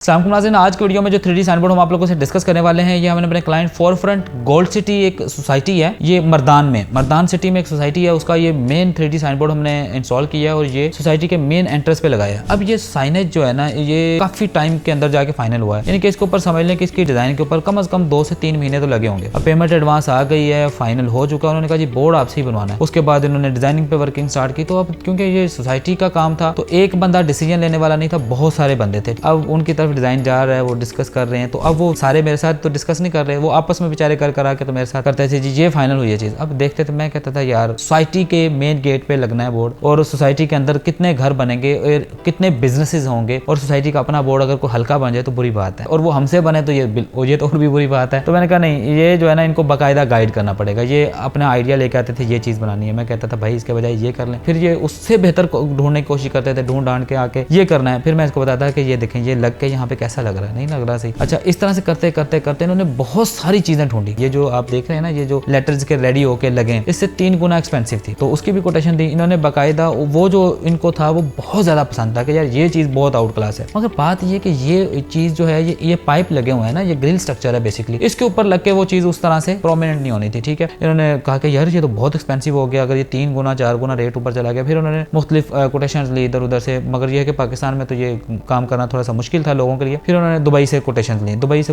नाज़रीन, आज की वीडियो में जो 3D साइन बोर्ड हम आप लोगों से डिस्कस करने वाले हैं, ये हमने अपने क्लाइंट फोरफ्रंट गोल्ड सिटी एक सोसाइटी है, ये मर्दान सिटी में एक सोसाइटी है, उसका ये मेन 3D साइन बोर्ड हमने इंस्टॉल किया है और ये सोसाइटी के मेन एंट्रेंस पे लगाया है। अब ये साइनेज जो है ना, ये काफी टाइम के अंदर जाके फाइनल हुआ है, यानी कि इसके ऊपर समझ लें कि इसकी डिजाइन के ऊपर कम से कम 2 से 3 महीने तो लगे होंगे। अब पेमेंट एडवांस आ गई है, फाइनल हो चुका है, उन्होंने कहा जी बोर्ड आपसे ही बनवाना है। उसके बाद इन्होंने डिजाइनिंग पे वर्किंग स्टार्ट की। तो अब क्योंकि ये सोसाइटी का काम था तो एक बंदा डिसीजन लेने वाला नहीं था, बहुत सारे बंदे थे। अब उनकी तरफ डिजाइन जा रहा है, वो डिस्कस कर रहे हैं, तो अब वो सारे मेरे साथ तो डिस्कस नहीं कर रहे, वो आपस में बेचारे कर आके तो मेरे साथ करते थे जी ये फाइनल हुई है चीज। अब देखते थे, मैं कहता था यार सोसाइटी के मेन गेट पे लगना है बोर्ड, और सोसाइटी के अंदर कितने घर बनेंगे और कितने बिजनेसेस होंगे, और सोसाइटी का अपना बोर्ड अगर कोई हल्का बन जाए तो बुरी बात है, और वो हमसे बने तो ये तो और भी बुरी बात है। तो मैंने कहा नहीं, ये जो है ना इनको बाकायदा गाइड करना पड़ेगा। ये अपना आइडिया लेके आते थे, ये चीज बनानी है, मैं कहता था भाई इसके बजाय ये कर लें, फिर ये उससे बेहतर ढूंढने की कोशिश करते थे, ढूंढ के आके ये करना है। फिर मैं इसको बताता कि ये देखें ये लग के यहाँ पे कैसा लग रहा है, नहीं लग रहा सही। अच्छा, इस तरह से करते करते इन्होंने बहुत सारी चीजें ढूंढी। ये जो आप देख रहे हैं ना, ये जो लेटर्स के रेडी होके लगे, इससे 3 गुना एक्सपेंसिव थी, तो उसकी भी कोटेशन दी इन्होंने बाकायदा। वो जो इनको था वो बहुत ज्यादा पसंद था कि यार ये चीज बहुत आउट क्लास है। मगर बात ये कि ये चीज जो है, ये पाइप लगे हुए हैं ना, ये ग्रिल स्ट्रक्चर है बेसिकली, इसके ऊपर लग के वो चीज उस तरह से प्रोमिनेंट नहीं होनी थी। ठीक है, इन्होंने कहा कि यार ये तो बहुत एक्सपेंसिव हो गया, अगर ये 3 गुना 4 गुना रेट ऊपर चला गया। फिर उन्होंने मुख्तलिफ कोटेशन ली इधर उधर से, मगर यह कि पाकिस्तान में तो ये काम करना थोड़ा सा मुश्किल था लोगों के लिए। फिर उन्होंने दुबई से कोटेशन ली, दुबई से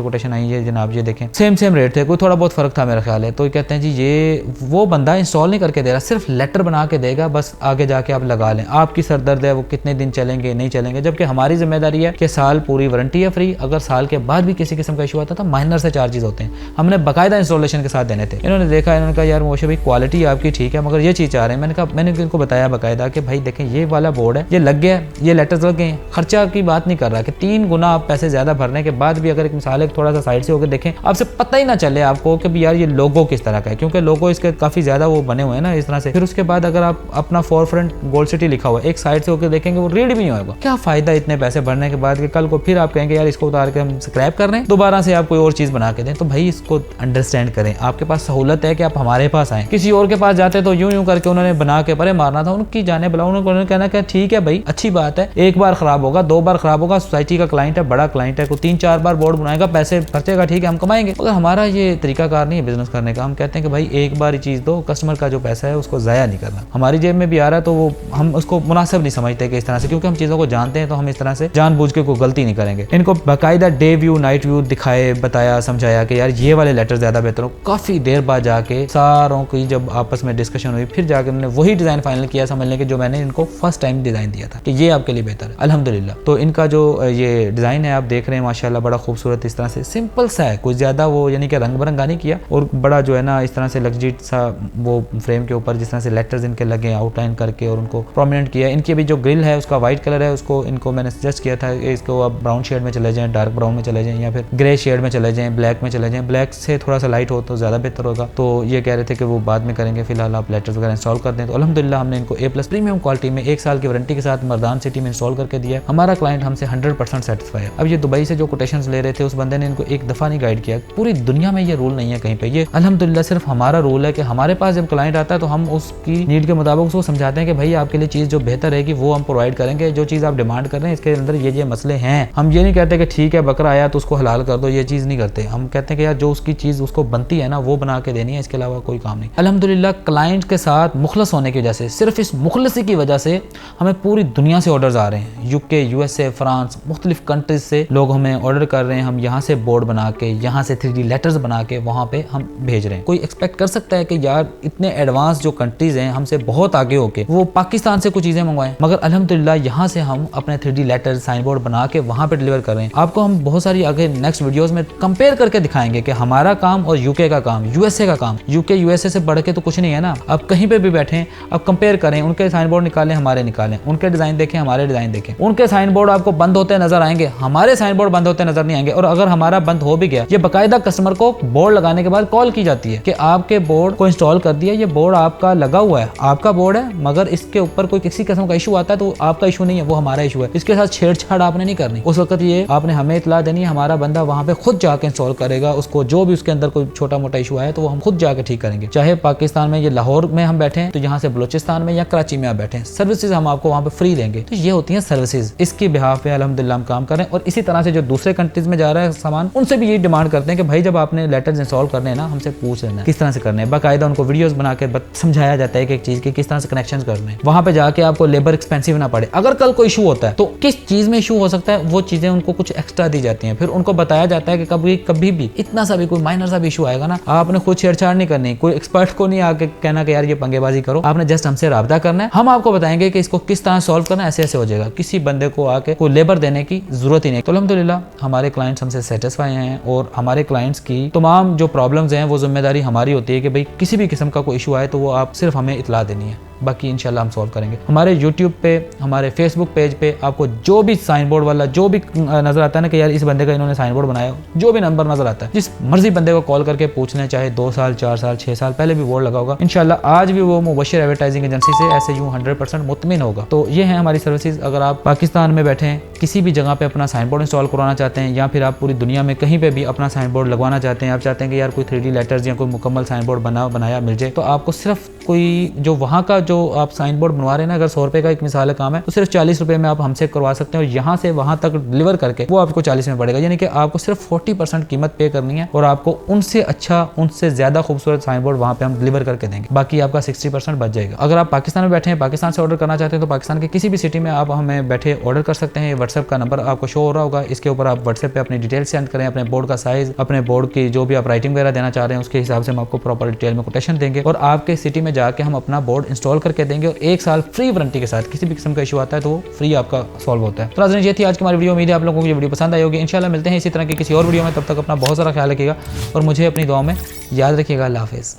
कोटेशन आई है जनाब, ये देखें सेम रेट थे, कोई थोड़ा बहुत फर्क था मेरा ख्याल है। तो कहते हैं जी ये वो बंदा इंस्टॉल नहीं करके दे रहा, सिर्फ लेटर बना के देगा, बस आगे जाके आप लगा लें, आपकी सरदर्द है वो कितने दिन चलेंगे नहीं चलेंगे, जबकि हमारी जिम्मेदारी है कि साल पूरी वारंटी है फ्री, अगर साल के बाद भी किसी किस्म का इशू आता था माइनर से चार्जेस होते हैं, हमने बाकायदा इंस्टॉलेशन के साथ देने थे। इन्होंने देखा, इन्होंने कहा यार मोशे भाई क्वालिटी आपकी ठीक है, मगर ये चीज चाह रहे हैं। मैंने इनको बताया बाकायदा कि भाई देखें ये वाला बोर्ड है, ये लग गया, ये लेटर्स लग गए, खर्चा की बात नहीं कर रहा कि 3 गुना आप पैसे ज्यादा भरने के बाद भी अगर एक मिसाल है थोड़ा सा साइड से होकर देखें, आपसे पता ही ना चले आपको कि भी यार ये लोगो किस तरह का है, क्योंकि लोगो इसके काफी ज्यादा वो बने हुए हैं ना इस तरह से। फिर उसके बाद अगर आप अपना फोरफ्रंट गोल्ड सिटी लिखा हुआ है, एक साइड से होकर देखेंगे वो रीड भी नहीं होगा। क्या फायदा इतने पैसे भरने के बाद कि कल को फिर आप कहेंगे यार इसको उतार के हम स्क्रैप कर रहे हैं, दोबारा से आप कोई और चीज बना के दें। तो भाई इसको अंडरस्टैंड करें, आपके पास सहूलत है कि आप हमारे पास आए, किसी और के पास जाते तो यूं करके उन्होंने बना के परे मारना था, उनकी जाने बुलाओ, उन्होंने कहना कि ठीक है भाई अच्छी बात है, एक बार खराब होगा 2 बार खराब होगा, सोसाइटी का क्लाइंट है, बड़ा क्लाइंट है, कोई 3-4 बार बोर्ड बनाएगा, पैसे खर्चेगा, ठीक है हम कमाएंगे। मगर हमारा ये तरीकाकार नहीं है बिजनेस करने का। हम कहते हैं कि भाई एक बार ही चीज दो, कस्टमर का जो पैसा है उसको जाया नहीं करना। हमारी जेब में भी आ रहा है तो वो हम उसको मुनासिब नहीं समझते कि इस तरह से, क्योंकि हम चीजों को जानते हैं तो हम इस तरह से जानबूझ के कोई गलती नहीं करेंगे। इनको बाकायदा डे व्यू नाइट व्यू दिखाए, बताया, समझाया कि यार ये वाले लेटर ज्यादा बेहतर हो। काफी देर बाद जाके सारों की जब आपस में डिस्कशन हुई, फिर जाकर उन्होंने वही डिजाइन फाइनल किया, समझ लें कि जो मैंने इनको फर्स्ट टाइम डिजाइन दिया था कि ये आपके लिए बेहतर है अल्हम्दुलिल्लाह। तो इनका जो ये डिजाइन है आप देख रहे हैं माशाल्लाह, बड़ा खूबसूरत इस तरह से सिंपल सा है, कुछ ज्यादा वो यानी कि रंग बिरंगा नहीं किया, और बड़ा जो है ना इस तरह से लग्जरी सा वो फ्रेम के ऊपर जिस तरह से लेटर्स इनके लगे आउटलाइन करके और उनको प्रोमिनेंट किया। इनकी अभी जो ग्रिल है उसका व्हाइट कलर है, उसको इनको मैंने सजेस्ट किया था इसको आप ब्राउन शेड में चले जाएं, डार्क ब्राउन में चले जाएं, या फिर ग्रे शेड में चले जाएं, ब्लैक में चले जाएं। ब्लैक से थोड़ा सा लाइट हो तो ज्यादा बेहतर होगा। तो ये कह रहे थे कि वो बाद में करेंगे, फिलहाल आप लेटर्स वगैरह इंस्टॉल कर दें। तो अल्हम्दुलिल्लाह हमने इनको A+ प्रीमियम क्वालिटी में 1 साल की वारंटी के साथ मर्दान सिटी में इंस्टॉल करके दिया। हमारा क्लाइंट हमसे 100% सेटिस्फाई है। अब ये दुबई से जो कोटेशंस ले रहे थे, उस बंदे ने इनको एक दफा नहीं गाइड किया, पूरी दुनिया में ये रूल नहीं है कहीं पे, ये अल्हम्दुलिल्लाह सिर्फ हमारा रूल है कि हमारे पास जब क्लाइंट आता है तो हम उसकी नीड के मुताबिक उसको समझाते हैं कि भाई आपके लिए चीज जो बेहतर रहेगी वो हम प्रोवाइड करेंगे, जो चीज आप डिमांड कर रहे हैं इसके अंदर ये मसले हैं। हम ये नहीं कहते कि ठीक है बकरा आया तो उसको हलाल कर दो, ये चीज नहीं करते। हम कहते हैं कि यार जो उसकी चीज उसको बनती है ना वो बना के देनी है, इसके अलावा कोई काम नहीं। अल्हम्दुलिल्लाह क्लाइंट के साथ मुखलस होने की वजह से, सिर्फ इस मुखलसी की वजह से हमें पूरी दुनिया से ऑर्डर्स आ रहे हैं, UK USA फ्रांस मुख्तलिफ कंट्रीज से लोग हमें ऑर्डर कर रहे हैं। हम यहाँ से बोर्ड बना के, यहाँ से 3D लेटर्स बना के वहाँ पे हम भेज रहे हैं। कोई एक्सपेक्ट कर सकता है कि यार इतने एडवांस जो कंट्रीज हैं हमसे बहुत आगे होके वो पाकिस्तान से कुछ चीजें मंगवाएं, मगर अल्हम्दुलिल्लाह यहाँ से हम अपने 3D लेटर साइन बोर्ड बना के वहाँ पे डिलीवर कर रहे हैं। आपको हम बहुत सारी आगे नेक्स्ट वीडियोस में कंपेयर करके दिखाएंगे कि हमारा काम और UK का काम, USA का काम। UK USA से बढ़ के तो कुछ नहीं है ना। आप कहीं पे भी बैठे आप कंपेयर करें, उनके साइन बोर्ड निकालें, हमारे निकालें, उनके डिजाइन देखें, हमारे डिजाइन देखें। उनके साइन बोर्ड आपको बंद होते नजर आएंगे, हमारे साइन बोर्ड बंद होते नजर नहीं आएंगे। और अगर हमारा बंद हो भी गया, ये बाकायदा कस्टमर को बोर्ड लगाने के बाद कॉल की जाती है कि आपके बोर्ड को इंस्टॉल कर दिया, ये बोर्ड आपका लगा हुआ है, आपका बोर्ड है, मगर इसके ऊपर कोई किसी किस्म का इशू आता है तो आपका इशू नहीं है, वो हमारा इशू है। इसके साथ छेड़छाड़ आपने नहीं करनी। उस वक्त ये आपने हमें इतला देनी है, हमारा बंदा वहाँ पे खुद जाके इंस्टॉल करेगा, उसको जो भी उसके अंदर कोई छोटा मोटा इशू आया तो वो हम खुद जाके ठीक करेंगे। चाहे पाकिस्तान में ये लाहौर में हम बैठे हैं तो यहाँ से बलूचिस्तान में या कराची में आप बैठे हैं, सर्विसेज हम आपको वहाँ पे फ्री देंगे। तो ये होती है सर्विसेज, इसकी बिहाफ पे अल्हम्दुलिल्लाह हम काम कर रहे हैं। और इसी तरह से जो दूसरे कंट्रीज में जा रहा है सामान, उनसे भी यही डिमांड करते हैं कि भाई जब आपने लेटर्स इंस्टॉल करने हैं ना, हमसे पूछ लेना किस तरह से करने हैं। बाकायदा उनको वीडियोस बना के समझाया जाता है कि एक चीज के किस तरह से कनेक्शन करने हैं। वहां पे जाके आपको लेबर एक्सपेंसिव ना पड़े। अगर कल कोई इशू होता है तो किस चीज में इशू हो सकता है, वो चीजें उनको कुछ एक्स्ट्रा दी जाती हैं। फिर उनको बताया जाता है कि कभी भी इतना सा भी कोई माइनर सा भी इशू आएगा ना, आपने खुद छेड़छाड़ नहीं करनी, कोई एक्सपर्ट को नहीं आके कहना कि यार ये पंगेबाजी करो, आपने जस्ट हमसे राब्ता करना है, हम आपको बताएंगे कि इसको किस तरह सॉल्व करना है, ऐसे ऐसे हो जाएगा। किसी बंदे को आके कोई लेबर देने की जरूरत ही नहीं। तो अल्हम्दुलिल्लाह हमारे क्लाइंट्स हमसे सेटिस्फाई हैं और हमारे क्लाइंट्स की तमाम जो प्रॉब्लम्स हैं वो जिम्मेदारी हमारी होती है कि भाई किसी भी किस्म का कोई इशू आए तो वो आप सिर्फ हमें इतला देनी है, बाकी इंशाल्लाह हम सॉल्व करेंगे। हमारे यूट्यूब पे, हमारे फेसबुक पेज पे आपको जो भी साइन बोर्ड वाला जो भी नजर आता है ना कि यार इस बंदे का इन्होंने साइन बोर्ड बनाया, जो भी नंबर नजर आता है, जिस मर्जी बंदे को कॉल करके पूछ लें, चाहे 2 साल 4 साल 6 साल पहले भी बोर्ड लगा होगा, इंशाल्लाह आज भी वो मुबशिर एडवर्टाइजिंग एजेंसी से ऐसे यूं 100% मुतमिन होगा। तो ये है हमारी सर्विसेज। अगर आप पाकिस्तान में बैठे हैं, किसी भी जगह पे अपना साइन बोर्ड इंस्टॉल करवाना चाहते हैं, या फिर आप पूरी दुनिया में कहीं पे भी अपना साइन बोर्ड लगवाना चाहते हैं, आप चाहते हैं कि यार कोई 3D लेटर्स या कोई मुकम्मल साइन बोर्ड बनाया मिल जाए, तो आपको सिर्फ कोई जो वहाँ का जो आप साइन बोर्ड बनवा रहे हैं ना, अगर 100 रुपये का एक मिसाल काम है तो सिर्फ 40 रुपये में आप हमसे करवा सकते हैं, और यहाँ से वहाँ तक डिलीवर करके वो आपको 40 में पड़ेगा। यानी कि आपको सिर्फ 40% कीमत पे करनी है और आपको उनसे अच्छा, उनसे ज्यादा खूबसूरत साइन बोर्ड वहाँ पे हम डिलीवर करके देंगे, बाकी आपका 60% बच जाएगा। अगर आप पाकिस्तान में बैठे हैं, पाकिस्तान से ऑर्डर करना चाहते हैं, तो पाकिस्तान के किसी भी सिटी में आप हमें बैठे ऑर्डर कर सकते हैं। व्हाट्सएप का नंबर आपको शो हो रहा होगा, इसके ऊपर आप व्हाट्सएप पे अपनी डिटेल सेंड करें, अपने बोर्ड का साइज, अपने बोर्ड की जो भी आप राइटिंग वगैरह देना चाह रहे हैं उसके हिसाब से हम आपको प्रॉपर डिटेल में कोटेशन देंगे और आपके सिटी में जाके हम अपना बोर्ड इंस्टॉल करके देंगे, और 1 साल फ्री वारंटी के साथ। किसी भी किस्म का इशू आता है तो फ्री आपका सॉल्व होता है। तो नाज़रीन, ये थी आज की हमारी वीडियो। उम्मीद है आप लोगों को ये वीडियो पसंद आई होगी। इंशाल्लाह मिलते हैं इसी तरह की किसी और वीडियो में, तब तक अपना बहुत सारा ख्याल रखिएगा और मुझे अपनी दुआ में याद रखिएगा। अल्लाह हाफिज़।